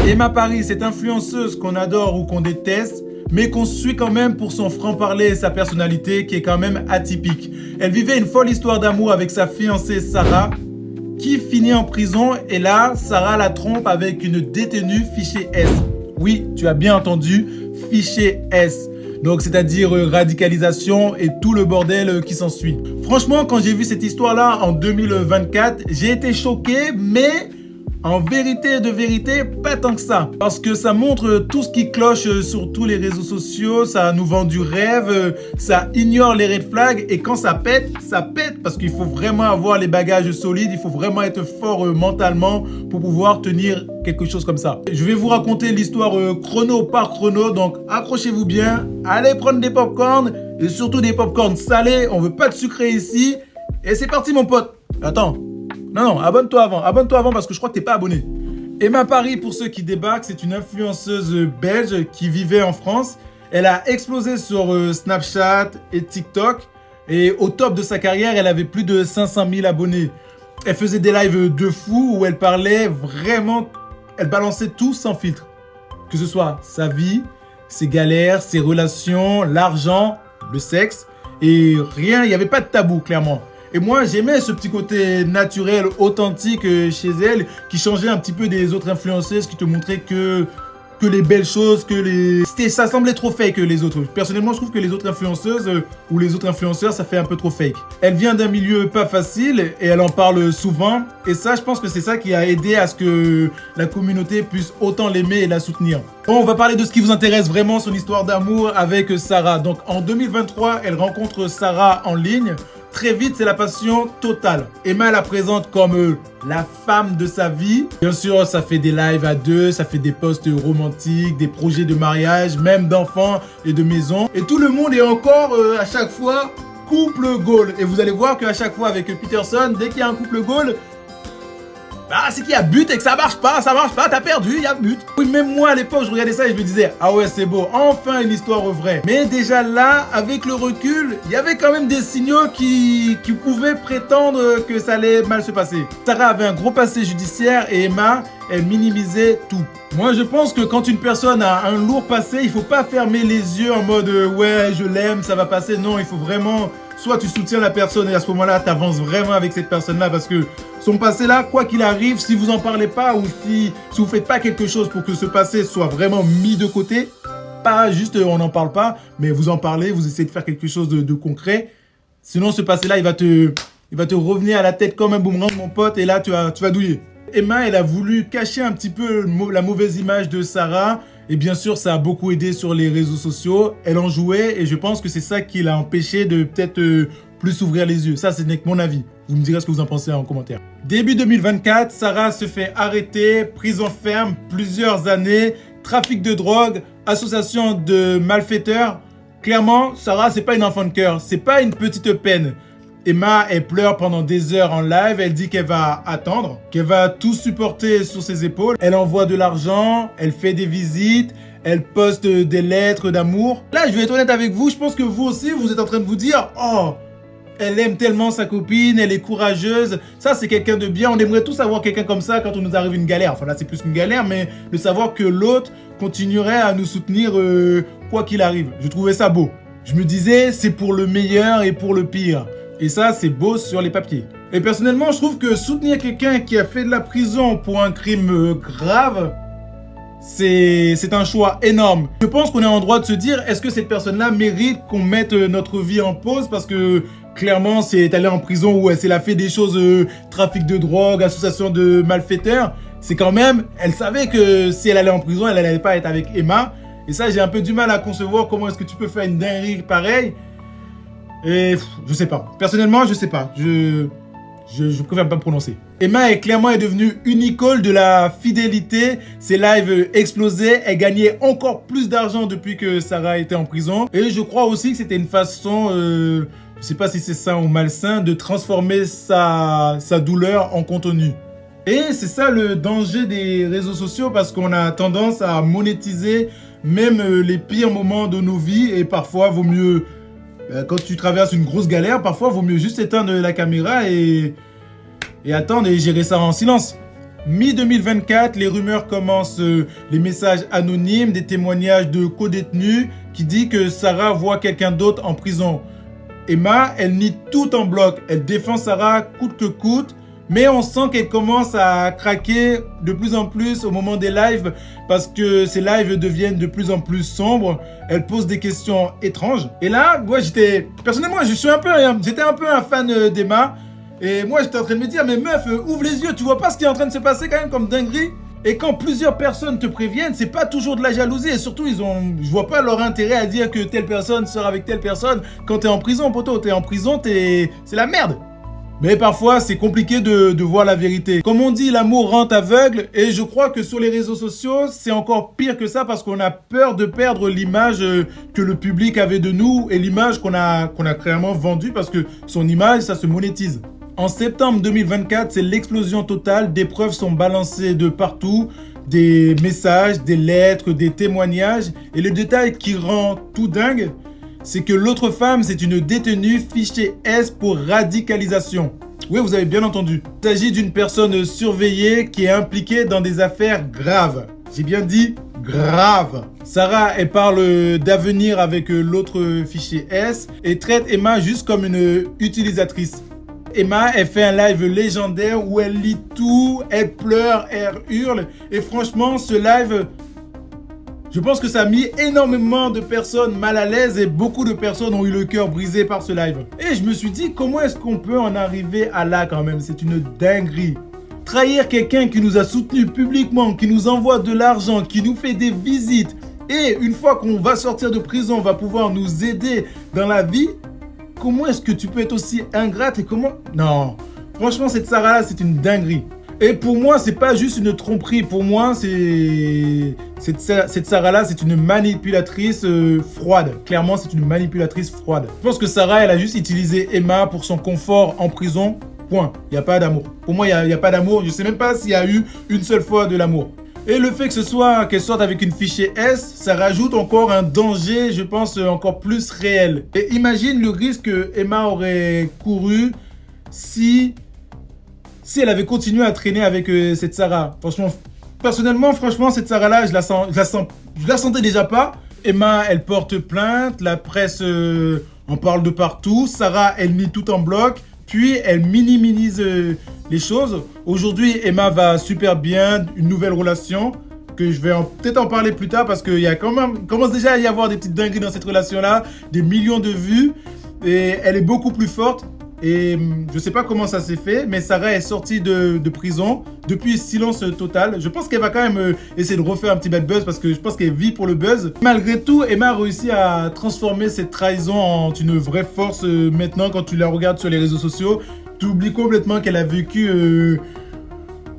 Emma Paris, cette influenceuse qu'on adore ou qu'on déteste, mais qu'on suit quand même pour son franc-parler et sa personnalité qui est quand même atypique. Elle vivait une folle histoire d'amour avec sa fiancée Sarah, qui finit en prison et là, Sarah la trompe avec une détenue fiché S. Oui, tu as bien entendu, fiché S. Donc, c'est-à-dire radicalisation et tout le bordel qui s'ensuit. Franchement, quand j'ai vu cette histoire-là en 2024, j'ai été choqué, mais en vérité de vérité, pas tant que ça. Parce que ça montre tout ce qui cloche sur tous les réseaux sociaux, ça nous vend du rêve, ça ignore les red flags et quand ça pète parce qu'il faut vraiment avoir les bagages solides, il faut vraiment être fort mentalement pour pouvoir tenir quelque chose comme ça. Je vais vous raconter l'histoire chrono par chrono, donc accrochez-vous bien, allez prendre des popcorns et surtout des popcorns salés, on veut pas de sucré ici. Et c'est parti mon pote. Attends. Non, abonne-toi avant parce que je crois que t'es pas abonné. Emma Paris, pour ceux qui débarquent, c'est une influenceuse belge qui vivait en France. Elle a explosé sur Snapchat et TikTok et au top de sa carrière, elle avait plus de 500 000 abonnés. Elle faisait des lives de fou où elle parlait vraiment, elle balançait tout sans filtre. Que ce soit sa vie, ses galères, ses relations, l'argent, le sexe et rien, il n'y avait pas de tabou clairement. Et moi, j'aimais ce petit côté naturel, authentique chez elle, qui changeait un petit peu des autres influenceuses, qui te montraient que les belles choses, ça semblait trop fake les autres. Personnellement, je trouve que les autres influenceuses ou les autres influenceurs, ça fait un peu trop fake. Elle vient d'un milieu pas facile et elle en parle souvent. Et ça, je pense que c'est ça qui a aidé à ce que la communauté puisse autant l'aimer et la soutenir. Bon, on va parler de ce qui vous intéresse vraiment, son histoire d'amour avec Sarah. Donc, en 2023, elle rencontre Sarah en ligne. Très vite, c'est la passion totale. Emma la présente comme la femme de sa vie. Bien sûr, ça fait des lives à deux, ça fait des posts romantiques, des projets de mariage, même d'enfants et de maison. Et tout le monde est encore à chaque fois couple goal. Et vous allez voir qu'à chaque fois avec Peterson, dès qu'il y a un couple goal, c'est qu'il y a but et que ça marche pas, t'as perdu, il y a but. Oui, même moi à l'époque, je regardais ça et je me disais, ah ouais, c'est beau, enfin une histoire vraie. Mais déjà là, avec le recul, il y avait quand même des signaux qui pouvaient prétendre que ça allait mal se passer. Sarah avait un gros passé judiciaire et Emma, elle minimisait tout. Moi, je pense que quand une personne a un lourd passé, il faut pas fermer les yeux en mode ouais, je l'aime, ça va passer. Non, il faut vraiment, soit tu soutiens la personne et à ce moment-là, tu avances vraiment avec cette personne-là parce que son passé là, quoi qu'il arrive, si vous en parlez pas ou si vous faites pas quelque chose pour que ce passé soit vraiment mis de côté, pas juste on n'en parle pas, mais vous en parlez, vous essayez de faire quelque chose de concret. Sinon, ce passé là, il va te revenir à la tête comme un boomerang, mon pote, et là, tu vas douiller. Emma, elle a voulu cacher un petit peu la mauvaise image de Sarah. Et bien sûr, ça a beaucoup aidé sur les réseaux sociaux. Elle en jouait et je pense que c'est ça qui l'a empêché de peut-être plus s'ouvrir les yeux. Ça, ce n'est que mon avis. Vous me direz ce que vous en pensez en commentaire. Début 2024, Sarah se fait arrêter, prison ferme, plusieurs années, trafic de drogue, association de malfaiteurs. Clairement, Sarah, c'est pas une enfant de cœur. C'est pas une petite peine. Emma, elle pleure pendant des heures en live, elle dit qu'elle va attendre, qu'elle va tout supporter sur ses épaules. Elle envoie de l'argent, elle fait des visites, elle poste des lettres d'amour. Là, je vais être honnête avec vous, je pense que vous aussi, vous êtes en train de vous dire « Oh, elle aime tellement sa copine, elle est courageuse. » Ça, c'est quelqu'un de bien. On aimerait tous avoir quelqu'un comme ça quand on nous arrive une galère. Enfin là, c'est plus qu'une galère, mais de savoir que l'autre continuerait à nous soutenir quoi qu'il arrive. Je trouvais ça beau. Je me disais, c'est pour le meilleur et pour le pire. Et ça, c'est beau sur les papiers. Et personnellement, je trouve que soutenir quelqu'un qui a fait de la prison pour un crime grave, c'est un choix énorme. Je pense qu'on est en droit de se dire, est-ce que cette personne-là mérite qu'on mette notre vie en pause? Parce que clairement, c'est allée en prison où elle a fait des choses, trafic de drogue, association de malfaiteurs. C'est quand même, elle savait que si elle allait en prison, elle n'allait pas être avec Emma. Et ça, j'ai un peu du mal à concevoir comment est-ce que tu peux faire une dinguerie pareille. Et je sais pas. Personnellement, je sais pas. Je préfère pas me prononcer. Emma est clairement devenue une icône de la fidélité. Ses lives explosaient. Elle gagnait encore plus d'argent depuis que Sarah était en prison. Et je crois aussi que c'était une façon, je sais pas si c'est sain ou malsain, de transformer sa douleur en contenu. Et c'est ça le danger des réseaux sociaux parce qu'on a tendance à monétiser même les pires moments de nos vies. Et parfois, vaut mieux... Quand tu traverses une grosse galère, parfois, il vaut mieux juste éteindre la caméra et attendre et gérer ça en silence. Mi-2024, les rumeurs commencent, les messages anonymes, des témoignages de co-détenus qui disent que Sarah voit quelqu'un d'autre en prison. Emma, elle nie tout en bloc. Elle défend Sarah coûte que coûte, mais on sent qu'elle commence à craquer de plus en plus au moment des lives parce que ces lives deviennent de plus en plus sombres. Elle pose des questions étranges. Et là, moi, personnellement, j'étais un peu un fan d'Emma. Et moi, j'étais en train de me dire, mais meuf, ouvre les yeux, tu vois pas ce qui est en train de se passer quand même comme dinguerie? Et quand plusieurs personnes te préviennent, c'est pas toujours de la jalousie. Et surtout, je vois pas leur intérêt à dire que telle personne sort avec telle personne. Quand t'es en prison, poto, t'es en prison, c'est la merde. Mais parfois, c'est compliqué de voir la vérité. Comme on dit, l'amour rend aveugle. Et je crois que sur les réseaux sociaux, c'est encore pire que ça parce qu'on a peur de perdre l'image que le public avait de nous et l'image qu'on a clairement vendue parce que son image, ça se monétise. En septembre 2024, c'est l'explosion totale. Des preuves sont balancées de partout. Des messages, des lettres, des témoignages. Et le détail qui rend tout dingue, c'est que l'autre femme, c'est une détenue fichée S pour radicalisation. Oui, vous avez bien entendu. Il s'agit d'une personne surveillée qui est impliquée dans des affaires graves. J'ai bien dit grave. Sarah, elle parle d'avenir avec l'autre fichier S et traite Emma juste comme une utilisatrice. Emma, elle fait un live légendaire où elle lit tout, elle pleure, elle hurle. Et franchement, ce live, je pense que ça a mis énormément de personnes mal à l'aise et beaucoup de personnes ont eu le cœur brisé par ce live. Et je me suis dit, comment est-ce qu'on peut en arriver à là quand même? C'est une dinguerie. Trahir quelqu'un qui nous a soutenus publiquement, qui nous envoie de l'argent, qui nous fait des visites. Et une fois qu'on va sortir de prison, va pouvoir nous aider dans la vie. Comment est-ce que tu peux être aussi ingrate et comment... Non, franchement, cette Sarah-là, c'est une dinguerie. Et pour moi, c'est pas juste une tromperie. Pour moi, cette Sarah-là, c'est une manipulatrice froide. Clairement, c'est une manipulatrice froide. Je pense que Sarah, elle a juste utilisé Emma pour son confort en prison. Point. Il n'y a pas d'amour. Pour moi, il n'y a pas d'amour. Je sais même pas s'il y a eu une seule fois de l'amour. Et le fait qu'elle sorte avec une fichier S, ça rajoute encore un danger, je pense, encore plus réel. Et imagine le risque que Emma aurait couru si elle avait continué à traîner avec cette Sarah. Franchement, personnellement, cette Sarah-là, je la sentais déjà pas. Emma, elle porte plainte, la presse en parle de partout. Sarah, elle mit tout en bloc, puis elle minimise les choses. Aujourd'hui, Emma va super bien, une nouvelle relation que je vais peut-être en parler plus tard parce qu'il commence déjà à y avoir des petites dingueries dans cette relation-là, des millions de vues et elle est beaucoup plus forte. Et je sais pas comment ça s'est fait, mais Sarah est sortie de prison depuis silence total. Je pense qu'elle va quand même essayer de refaire un petit bad buzz parce que je pense qu'elle vit pour le buzz. Malgré tout, Emma a réussi à transformer cette trahison en une vraie force. Maintenant, quand tu la regardes sur les réseaux sociaux, tu oublies complètement qu'elle a vécu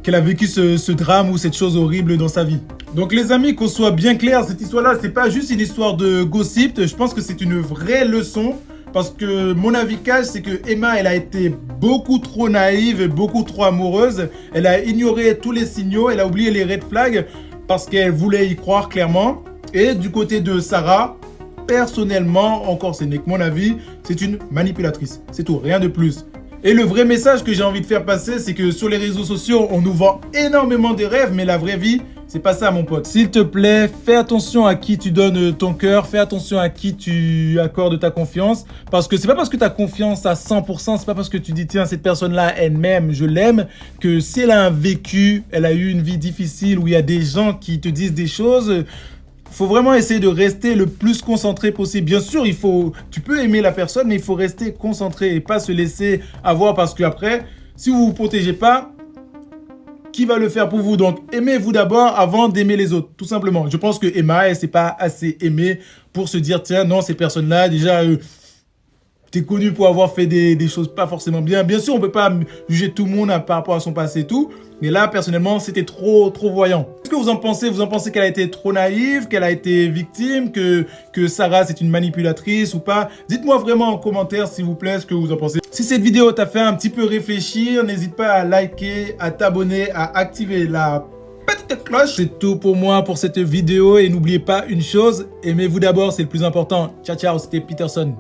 ce drame ou cette chose horrible dans sa vie. Donc les amis, qu'on soit bien clair, cette histoire-là, c'est pas juste une histoire de gossip. Je pense que c'est une vraie leçon. Parce que mon avis cash, c'est que Emma, elle a été beaucoup trop naïve et beaucoup trop amoureuse. Elle a ignoré tous les signaux, elle a oublié les red flags parce qu'elle voulait y croire clairement. Et du côté de Sarah, personnellement, encore ce n'est que mon avis, c'est une manipulatrice. C'est tout, rien de plus. Et le vrai message que j'ai envie de faire passer, c'est que sur les réseaux sociaux, on nous vend énormément de rêves, mais la vraie vie, c'est pas ça, mon pote. S'il te plaît, fais attention à qui tu donnes ton cœur, fais attention à qui tu accordes ta confiance, parce que c'est pas parce que tu as confiance à 100%, c'est pas parce que tu dis, tiens, cette personne-là, elle m'aime, je l'aime, que si elle a un vécu, elle a eu une vie difficile, où il y a des gens qui te disent des choses... Faut vraiment essayer de rester le plus concentré possible. Bien sûr, tu peux aimer la personne, mais il faut rester concentré et pas se laisser avoir parce qu'après, si vous vous protégez pas, qui va le faire pour vous? Donc, aimez-vous d'abord avant d'aimer les autres, tout simplement. Je pense que Emma, elle s'est pas assez aimée pour se dire, tiens, non, ces personnes-là, déjà, t'es connu pour avoir fait des choses pas forcément bien. Bien sûr, on peut pas juger tout le monde par rapport à son passé et tout. Mais là, personnellement, c'était trop voyant. Qu'est-ce que vous en pensez? Vous en pensez qu'elle a été trop naïve, qu'elle a été victime, que Sarah, c'est une manipulatrice ou pas? Dites-moi vraiment en commentaire, s'il vous plaît, ce que vous en pensez. Si cette vidéo t'a fait un petit peu réfléchir, n'hésite pas à liker, à t'abonner, à activer la petite cloche. C'est tout pour moi pour cette vidéo. Et n'oubliez pas une chose, aimez-vous d'abord, c'est le plus important. Ciao, ciao, c'était Peterson.